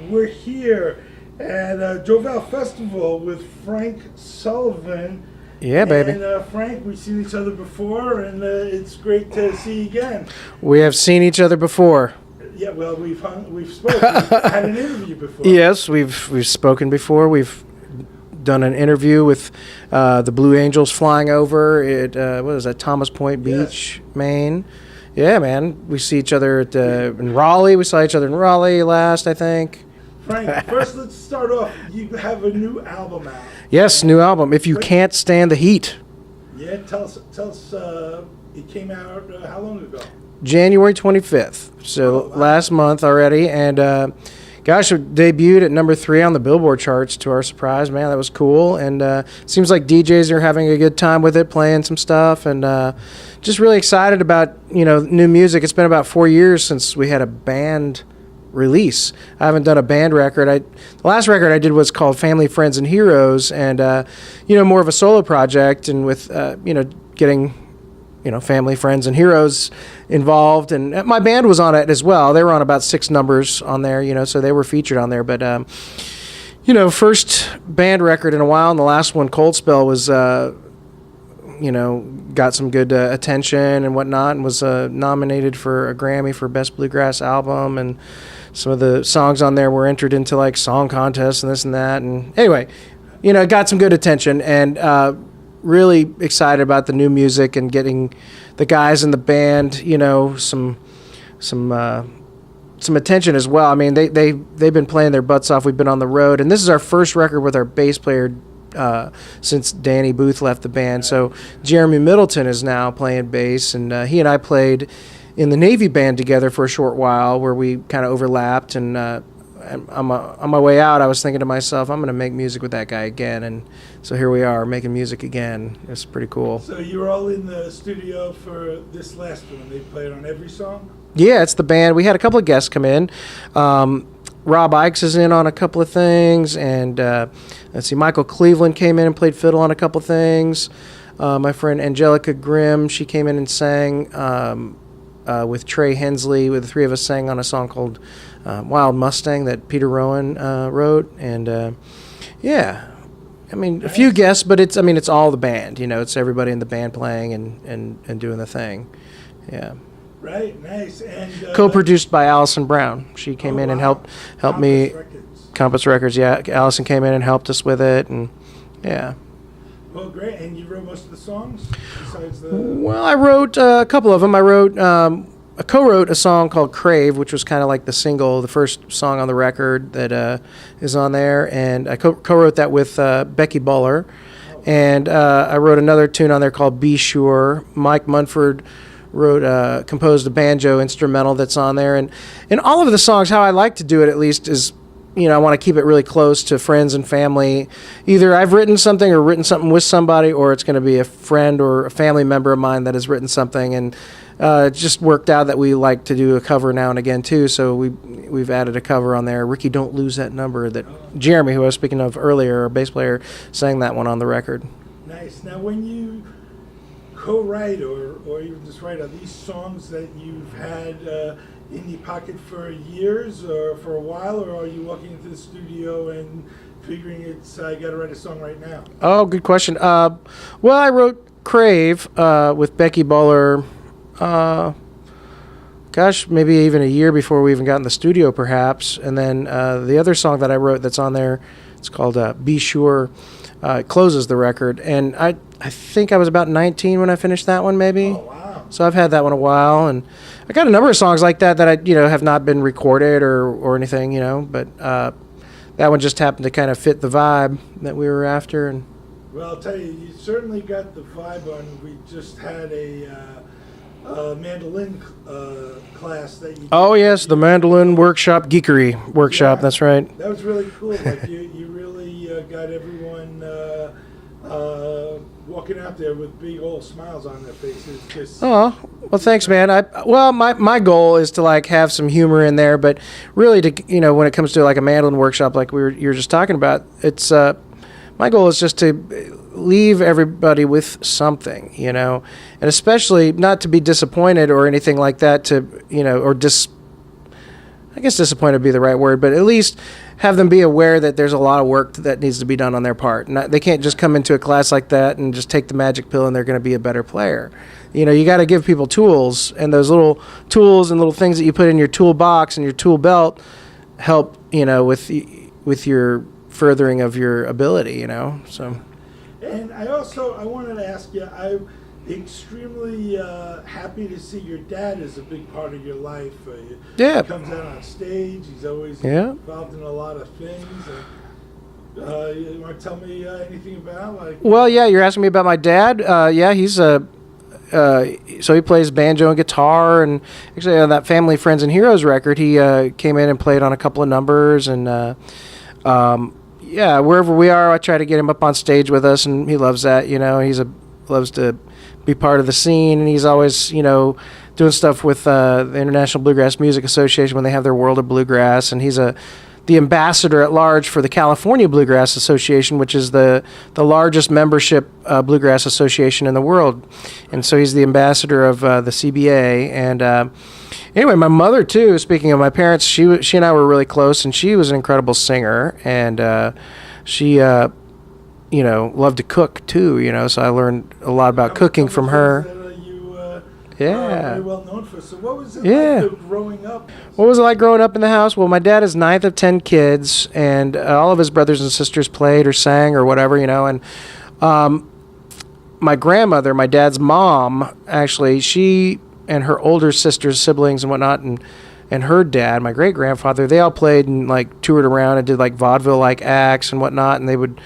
we're here at Joval Festival with Frank Solivan. Yeah, baby. And Frank, we've seen each other before, and it's great to see you again. We have seen each other before. Yeah, well, we've spoken. We've had an interview before. Yes, we've spoken before. We've done an interview with the Blue Angels flying over at what is that, Thomas Point Beach, yes. Maine. Yeah, man. We see each other in Raleigh. We saw each other in Raleigh last, I think. Frank, first let's start off. You have a new album out. Yes, new album. If You Can't Stand the Heat. Yeah, tell us. It came out how long ago? January 25th. So last month already, and gosh, it debuted at number 3 on the Billboard charts to our surprise. Man, that was cool. And seems like DJs are having a good time with it, playing some stuff, and just really excited about new music. It's been about 4 years since we had a band release. I haven't done a band record. The last record I did was called Family, Friends, and Heroes, and more of a solo project, and with getting family, friends, and heroes involved, and my band was on it as well. They were on about 6 numbers on there, so they were featured on there. But first band record in a while, and the last one, Cold Spell, was got some good attention and whatnot, and was nominated for a Grammy for Best Bluegrass Album, and some of the songs on there were entered into like song contests and this and that. And anyway, it got some good attention, and really excited about the new music and getting the guys in the band, some attention as well. I mean, they've been playing their butts off. We've been on the road, and this is our first record with our bass player since Danny Booth left the band. So Jeremy Middleton is now playing bass, and he and I played in the Navy band together for a short while, where we kind of overlapped. And on my way out, I was thinking to myself, I'm going to make music with that guy again. And so here we are, making music again. It's pretty cool. So you were all in the studio for this last one. They played on every song? Yeah, it's the band. We had a couple of guests come in. Rob Ikes is in on a couple of things, and let's see, Michael Cleveland came in and played fiddle on a couple of things. My friend Angelica Grimm, she came in and sang with Trey Hensley. The three of us sang on a song called Wild Mustang that Peter Rowan wrote, and yeah, I mean, a few guests, but it's all the band. It's everybody in the band playing and doing the thing. Yeah. Right, nice. And co-produced by Allison Brown. She came in and helped me. Compass Records, yeah. Allison came in and helped us with it, and yeah. Well, great. And you wrote most of the songs besides the. Well, I wrote a couple of them. I co-wrote a song called "Crave," which was kind of like the single, the first song on the record that is on there, and I co-wrote that with Becky Buller, and I wrote another tune on there called "Be Sure." Mike Munford composed a banjo instrumental that's on there, and all of the songs, how I like to do it at least is, I want to keep it really close to friends and family. Either I've written something or written something with somebody, or it's going to be a friend or a family member of mine that has written something, and it just worked out that we like to do a cover now and again too, so we've added a cover on there. Ricky, Don't Lose That Number, that Jeremy, who I was speaking of earlier, our bass player, sang that one on the record. Nice. Now when you co-write or even just write, are these songs that you've had in your pocket for years or for a while, or are you walking into the studio and figuring I got to write a song right now? Oh, good question. Well, I wrote Crave with Becky Buller, maybe even a year before we even got in the studio perhaps, and then the other song that I wrote that's on there, it's called Be Sure. It closes the record, and I think I was about 19 when I finished that one, maybe. Oh, wow. So I've had that one a while, and I got a number of songs like that I have not been recorded or anything, but that one just happened to kind of fit the vibe that we were after. And well, I'll tell you, you certainly got the vibe on. We just had a mandolin class that you. Oh yes, the mandolin workshop, geekery workshop. Yeah, that's right. That was really cool. Like you really got everyone walking out there with big old smiles on their faces. Just well, thanks, man. My goal is to like have some humor in there, but really to when it comes to like a mandolin workshop, like you were just talking about, it's my goal is just to leave everybody with something, and especially not to be disappointed or anything like that, or I guess disappointed would be the right word, but at least have them be aware that there's a lot of work that needs to be done on their part. They can't just come into a class like that and just take the magic pill and they're going to be a better player. You got to give people tools, and those little tools and little things that you put in your toolbox and your tool belt help, with your furthering of your ability, so. And I wanted to ask you, I'm extremely happy to see your dad is a big part of your life. Yeah. He comes out on stage. He's always Yeah. involved in a lot of things. You want to tell me anything about? Well, yeah, you're asking me about my dad. Yeah, he's so he plays banjo and guitar, and actually on that Family, Friends, and Heroes record, he came in and played on a couple of numbers, and yeah, wherever we are, I try to get him up on stage with us, and he loves that. Loves to be part of the scene, and he's always doing stuff with the International Bluegrass Music Association when they have their World of Bluegrass, and he's the ambassador at large for the California Bluegrass Association, which is the largest membership bluegrass association in the world. And so he's the ambassador of the CBA. And anyway, my mother too, speaking of my parents, she and I were really close, and she was an incredible singer, and she loved to cook too, so I learned a lot about cooking from her. Yeah. Very well known for. So what was it like growing up? What was it like growing up in the house? Well, my dad is 9th of 10 kids, and all of his brothers and sisters played or sang or whatever, and my grandmother, my dad's mom, actually, she and her older sisters, siblings and whatnot, and her dad, my great-grandfather, they all played and toured around and did vaudeville-like acts and whatnot, and they would,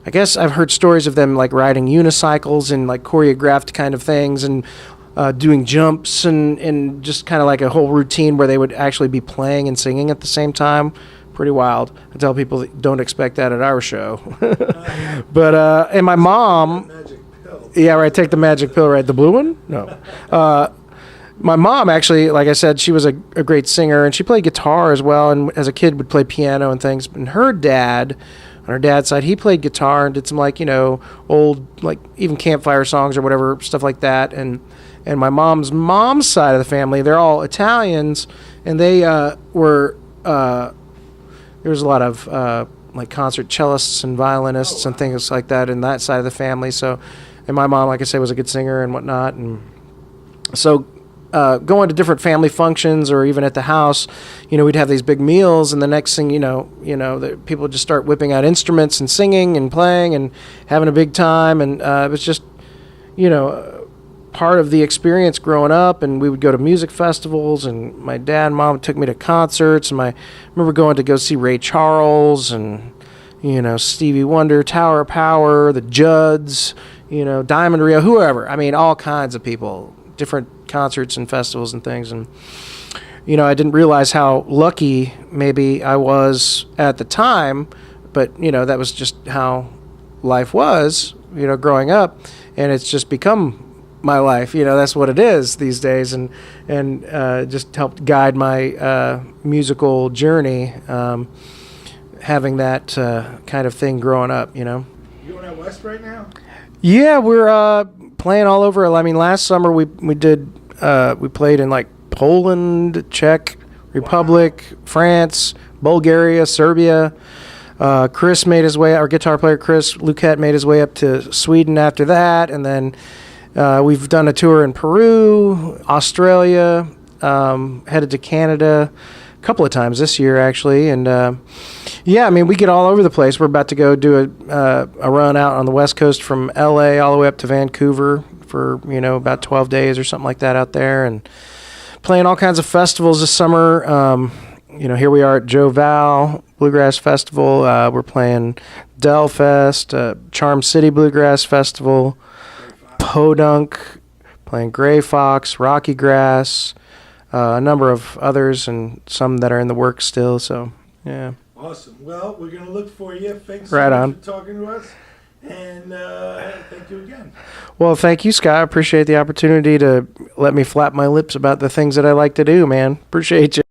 I guess I've heard stories of them riding unicycles and choreographed kind of things, and doing jumps and just kind of a whole routine where they would actually be playing and singing at the same time. Pretty wild. I tell people that don't expect that at our show. But and my mom, Magic pill. yeah, right. Take the magic pill, right? The blue one? No. My mom actually, like I said, she was a great singer, and she played guitar as well. And as a kid, would play piano and things. And her dad, on her dad's side, he played guitar and did some old even campfire songs or whatever, stuff like that. And my mom's side of the family, they're all Italians, and they were there was a lot of concert cellists and violinists and things like that in that side of the family. So, and my mom, like I said, was a good singer and whatnot, and so going to different family functions or even at the house, we'd have these big meals, and the next thing the people would just start whipping out instruments and singing and playing and having a big time, and it was just part of the experience growing up. And we would go to music festivals, and my dad and mom took me to concerts, and I remember going to go see Ray Charles and Stevie Wonder, Tower of Power, the Judds, Diamond Rio, whoever. I mean, all kinds of people, different concerts and festivals and things. And I didn't realize how lucky maybe I was at the time, but that was just how life was, growing up, and it's just become my life. That's what it is these days, and just helped guide my musical journey, having that kind of thing growing up. You going out west right now? Yeah, we're playing all over. I mean, last summer we played in Poland, Czech Republic, France, Bulgaria, Serbia. Chris made his way, our guitar player Chris Luquette made his way up to Sweden after that, and then we've done a tour in Peru, Australia, headed to Canada a couple of times this year, actually. And yeah, I mean, we get all over the place. We're about to go do a run out on the West Coast from LA all the way up to Vancouver for, about 12 days or something like that out there, and playing all kinds of festivals this summer. Here we are at Joe Val Bluegrass Festival. We're playing Del Fest, Charm City Bluegrass Festival, Podunk, playing Gray Fox, Rocky Grass, a number of others, and some that are in the works still. So, yeah. Awesome. Well, we're going to look for you. Thanks right so on. much for talking to us, and thank you again. Well, thank you, Scott. I appreciate the opportunity to let me flap my lips about the things that I like to do, man. Appreciate you.